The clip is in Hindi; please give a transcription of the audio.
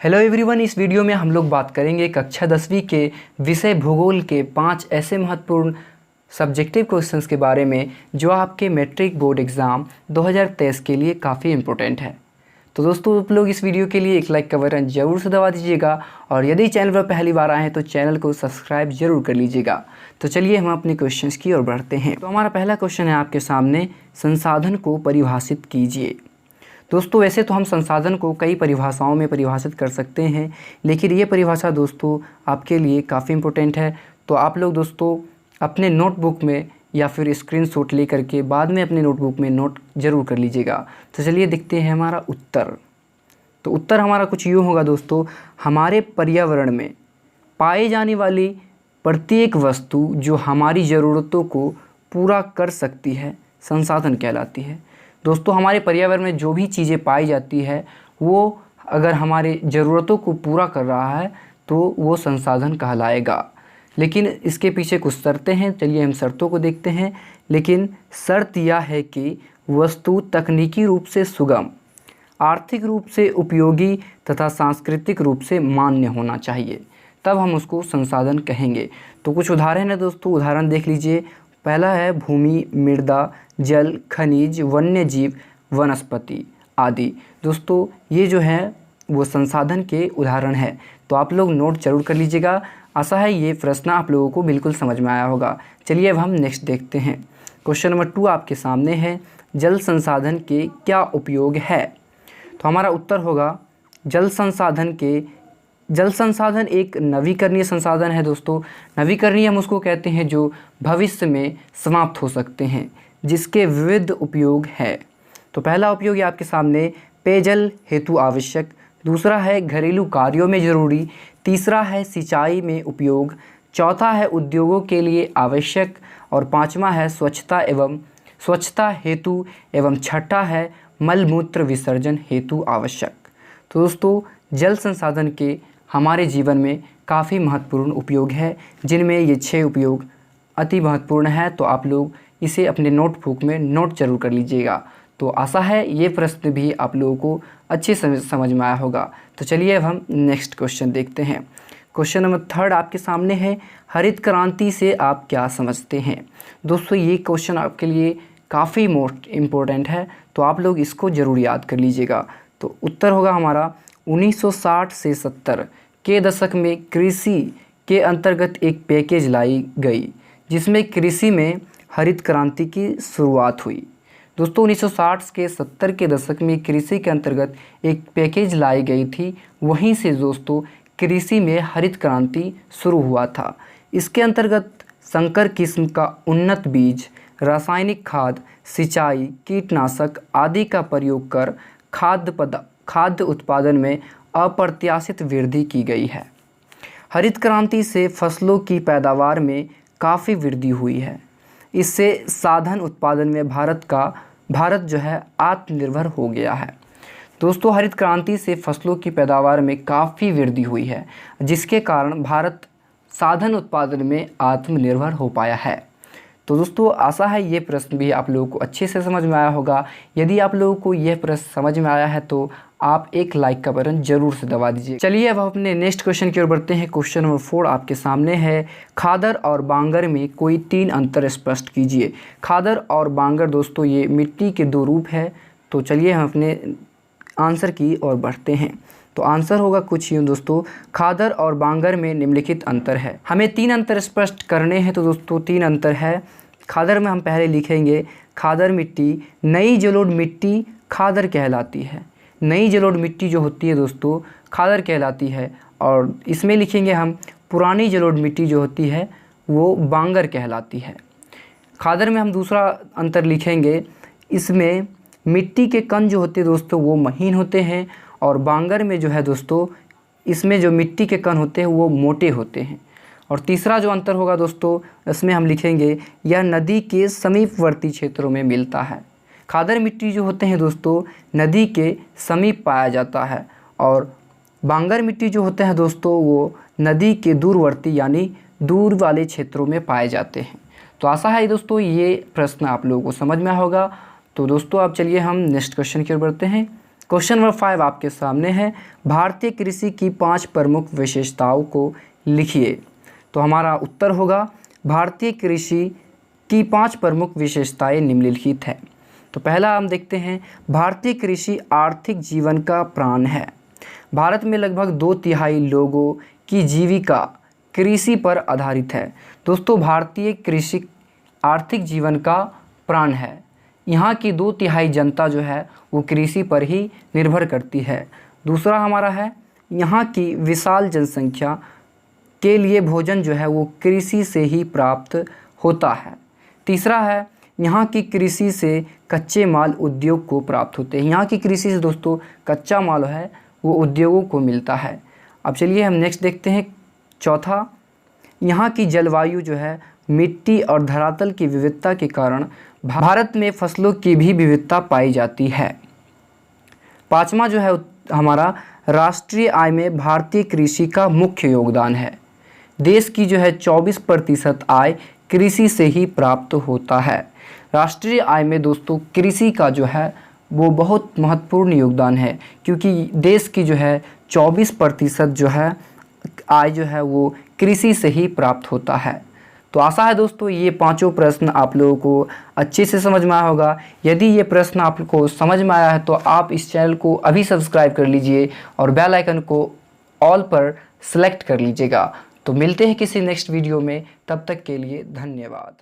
हेलो एवरीवन, इस वीडियो में हम लोग बात करेंगे कक्षा 10वीं के विषय भूगोल के 5 ऐसे महत्वपूर्ण सब्जेक्टिव क्वेश्चंस के बारे में जो आपके मैट्रिक बोर्ड एग्ज़ाम 2023 के लिए काफ़ी इम्पोर्टेंट है। तो दोस्तों, आप लोग इस वीडियो के लिए एक लाइक का बटन ज़रूर से दबा दीजिएगा और यदि चैनल पर पहली बार आए हैं तो चैनल को सब्सक्राइब ज़रूर कर लीजिएगा। तो चलिए हम अपने क्वेश्चंस की ओर बढ़ते हैं। तो हमारा पहला क्वेश्चन है आपके सामने, संसाधन को परिभाषित कीजिए। दोस्तों, वैसे तो हम संसाधन को कई परिभाषाओं में परिभाषित कर सकते हैं, लेकिन ये परिभाषा दोस्तों आपके लिए काफ़ी इम्पोर्टेंट है। तो आप लोग दोस्तों अपने नोटबुक में या फिर स्क्रीनशॉट ले करके बाद में अपने नोटबुक में नोट ज़रूर कर लीजिएगा। तो चलिए देखते हैं हमारा उत्तर। तो उत्तर हमारा कुछ यूँ होगा दोस्तों, हमारे पर्यावरण में पाई जाने वाली प्रत्येक वस्तु जो हमारी ज़रूरतों को पूरा कर सकती है संसाधन कहलाती है। दोस्तों, हमारे पर्यावरण में जो भी चीज़ें पाई जाती है वो अगर हमारे ज़रूरतों को पूरा कर रहा है तो वो संसाधन कहलाएगा। लेकिन इसके पीछे कुछ शर्तें हैं, चलिए हम शर्तों को देखते हैं। लेकिन शर्त यह है कि वस्तु तकनीकी रूप से सुगम, आर्थिक रूप से उपयोगी तथा सांस्कृतिक रूप से मान्य होना चाहिए, तब हम उसको संसाधन कहेंगे। तो कुछ उदाहरण है दोस्तों, उदाहरण देख लीजिए। पहला है भूमि, मृदा, जल, खनिज, वन्य जीव, वनस्पति आदि। दोस्तों, ये जो है वो संसाधन के उदाहरण है। तो आप लोग नोट जरूर कर लीजिएगा। आशा है ये प्रश्न आप लोगों को बिल्कुल समझ में आया होगा। चलिए अब हम नेक्स्ट देखते हैं। क्वेश्चन नंबर 2 आपके सामने है, जल संसाधन के क्या उपयोग है। तो हमारा उत्तर होगा, जल संसाधन एक नवीकरणीय संसाधन है दोस्तों। नवीकरणीय हम उसको कहते हैं जो भविष्य में समाप्त हो सकते हैं, जिसके विविध उपयोग है। तो पहला उपयोग ये आपके सामने पेयजल हेतु आवश्यक, दूसरा है घरेलू कार्यों में ज़रूरी, तीसरा है सिंचाई में उपयोग, चौथा है उद्योगों के लिए आवश्यक और पाँचवा है स्वच्छता हेतु एवं छठा है मलमूत्र विसर्जन हेतु आवश्यक। तो दोस्तों, जल संसाधन के हमारे जीवन में काफ़ी महत्वपूर्ण उपयोग है, जिनमें ये 6 उपयोग अति महत्वपूर्ण है। तो आप लोग इसे अपने नोटबुक में नोट जरूर कर लीजिएगा। तो आशा है ये प्रश्न भी आप लोगों को अच्छे समझ में आया होगा। तो चलिए अब हम नेक्स्ट क्वेश्चन देखते हैं। क्वेश्चन नंबर 3 आपके सामने है, हरित क्रांति से आप क्या समझते हैं। दोस्तों, ये क्वेश्चन आपके लिए काफ़ी मोस्ट इम्पोर्टेंट है, तो आप लोग इसको ज़रूर याद कर लीजिएगा। तो उत्तर होगा हमारा 1960 से 70 के दशक में कृषि के अंतर्गत एक पैकेज लाई गई, जिसमें कृषि में हरित क्रांति की शुरुआत हुई। दोस्तों, 1960 के 70 के दशक में कृषि के अंतर्गत एक पैकेज लाई गई थी। वहीं से दोस्तों कृषि में हरित क्रांति शुरू हुआ था। इसके अंतर्गत संकर किस्म का उन्नत बीज, रासायनिक खाद, सिंचाई, कीटनाशक आदि का प्रयोग कर खाद्य उत्पादन में अप्रत्याशित वृद्धि की गई है। हरित क्रांति से फसलों की पैदावार में काफ़ी वृद्धि हुई है। इससे साधन उत्पादन में भारत जो है आत्मनिर्भर हो गया है। दोस्तों, हरित क्रांति से फसलों की पैदावार में काफ़ी वृद्धि हुई है, जिसके कारण भारत साधन उत्पादन में आत्मनिर्भर हो पाया है। तो दोस्तों, आशा है ये प्रश्न भी आप लोगों को अच्छे से समझ में आया होगा। यदि आप लोगों को यह प्रश्न समझ में आया है तो आप एक लाइक का बटन जरूर से दबा दीजिए। चलिए अब अपने नेक्स्ट क्वेश्चन की ओर बढ़ते हैं। क्वेश्चन नंबर 4 आपके सामने है, खादर और बांगर में कोई 3 अंतर स्पष्ट कीजिए। खादर और बांगर दोस्तों ये मिट्टी के 2 रूप है। तो चलिए हम अपने आंसर की ओर बढ़ते हैं। तो आंसर होगा कुछ यूँ दोस्तों, खादर और बांगर में निम्नलिखित अंतर है। हमें 3 अंतर स्पष्ट करने हैं। तो दोस्तों 3 अंतर है। खादर में हम पहले लिखेंगे, खादर मिट्टी नई जलोढ़ मिट्टी खादर कहलाती है। नई जलोढ़ मिट्टी जो होती है दोस्तों खादर कहलाती है। और इसमें लिखेंगे हम, पुरानी जलोढ़ मिट्टी जो होती है वो बांगर कहलाती है। खादर में हम दूसरा अंतर लिखेंगे, इसमें मिट्टी के कण जो होते हैं दोस्तों वो महीन होते हैं, और बांगर में जो है दोस्तों इसमें जो मिट्टी के कण होते हैं वो मोटे होते हैं। और तीसरा जो अंतर होगा दोस्तों, इसमें हम लिखेंगे, यह नदी के समीपवर्ती क्षेत्रों में मिलता है। खादर मिट्टी जो होते हैं दोस्तों नदी के समीप पाया जाता है, और बांगर मिट्टी जो होते हैं दोस्तों वो नदी के दूरवर्ती यानी दूर वाले क्षेत्रों में पाए जाते हैं। तो आशा है दोस्तों ये प्रश्न आप लोगों को समझ में होगा। तो दोस्तों अब चलिए हम नेक्स्ट क्वेश्चन की ओर बढ़ते हैं। क्वेश्चन नंबर 5 आपके सामने है, भारतीय कृषि की 5 प्रमुख विशेषताओं को लिखिए। तो हमारा उत्तर होगा भारतीय कृषि की 5 प्रमुख विशेषताएं निम्नलिखित है। तो पहला हम देखते हैं, भारतीय कृषि आर्थिक जीवन का प्राण है। भारत में लगभग 2/3 लोगों की जीविका कृषि पर आधारित है। दोस्तों, भारतीय कृषि आर्थिक जीवन का प्राण है। यहाँ की 2/3 जनता जो है वो कृषि पर ही निर्भर करती है। दूसरा हमारा है, यहाँ की विशाल जनसंख्या के लिए भोजन जो है वो कृषि से ही प्राप्त होता है। तीसरा है, यहाँ की कृषि से कच्चे माल उद्योग को प्राप्त होते हैं। यहाँ की कृषि से दोस्तों कच्चा माल है वो उद्योगों को मिलता है। अब चलिए हम नेक्स्ट देखते हैं। चौथा, यहाँ की जलवायु जो है मिट्टी और धरातल की विविधता के कारण भारत में फसलों की भी विविधता पाई जाती है। पाँचवा जो है हमारा, राष्ट्रीय आय में भारतीय कृषि का मुख्य योगदान है। देश की जो है 24% आय कृषि से ही प्राप्त होता है। राष्ट्रीय आय में दोस्तों कृषि का जो है वो बहुत महत्वपूर्ण योगदान है, क्योंकि देश की जो है 24% जो है आय जो है वो कृषि से ही प्राप्त होता है। तो आशा है दोस्तों ये 5 प्रश्न आप लोगों को अच्छे से समझ में आया होगा। यदि ये प्रश्न आपको समझ में आया है तो आप इस चैनल को अभी सब्सक्राइब कर लीजिए और बेल आइकन को ऑल पर सेलेक्ट कर लीजिएगा। तो मिलते हैं किसी नेक्स्ट वीडियो में, तब तक के लिए धन्यवाद।